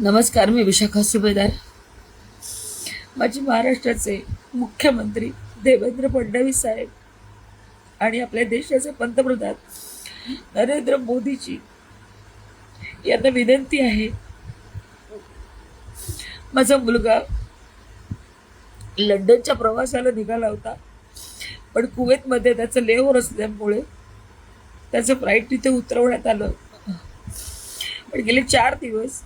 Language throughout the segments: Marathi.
नमस्कार, मी विशाखा सुभेदार. माझी महाराष्ट्राचे मुख्यमंत्री देवेंद्र फडणवीस साहेब आणि आपल्या देशाचे पंतप्रधान नरेंद्र मोदीजी यांना विनंती आहे. माझा मुलगा लंडनच्या प्रवासाला निघाला होता, पण कुवेतमध्ये त्याचं लेहोर असल्यामुळे त्याचं फ्लाईट तिथे उतरवण्यात आलं. पण गेले 4 दिवस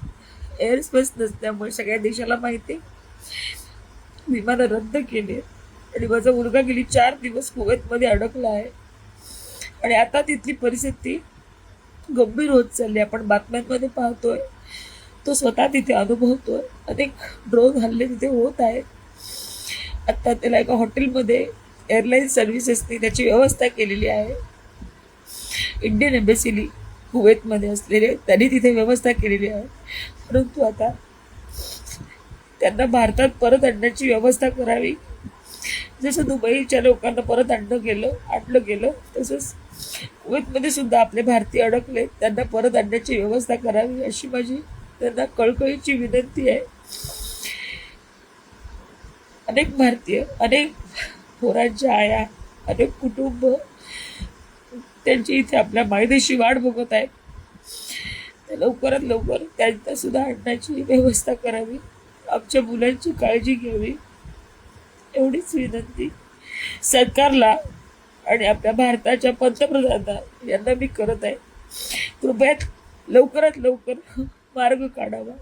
एअर स्पेस नसल्यामुळे सगळ्या देशाला माहिती विमानं रद्द केली आणि माझा मुलगा गेली 4 दिवस कुवेतमध्ये अडकला आहे. आणि आता तिथली परिस्थिती गंभीर होत चालली. आपण बातम्यांमध्ये पाहतोय, तो स्वतः तिथे अनुभवतोय. अनेक ड्रोन हल्ले तिथे होत आहेत. आता त्याला एका हॉटेलमध्ये एअरलाईन सर्व्हिसेसनी त्याची व्यवस्था केलेली आहे. इंडियन एम्बेसीली कुवेतमध्ये असलेले त्यांनी तिथे व्यवस्था केलेली आहे. परंतु आता त्यांना भारतात परत आणण्याची व्यवस्था करावी. जसं दुबईच्या लोकांना परत आणलं गेलं तसंच कुवेतमध्ये सुद्धा आपले भारतीय अडकले, त्यांना परत आणण्याची व्यवस्था करावी अशी माझी त्यांना कळकळीची विनंती आहे. अनेक भारतीय, अनेक पोरांच्या आया, अनेक कुटुंब त्यांची इथे आपल्या मायदेशी वाट बघत आहेत. तर लवकरात लवकर त्यांना सुद्धा आणण्याची व्यवस्था करावी. आमच्या मुलांची काळजी घ्यावी एवढीच विनंती सरकारला आणि आपल्या भारताच्या पंतप्रधानांना यांना मी करत आहे. कृपया लवकरात लवकर मार्ग काढावा.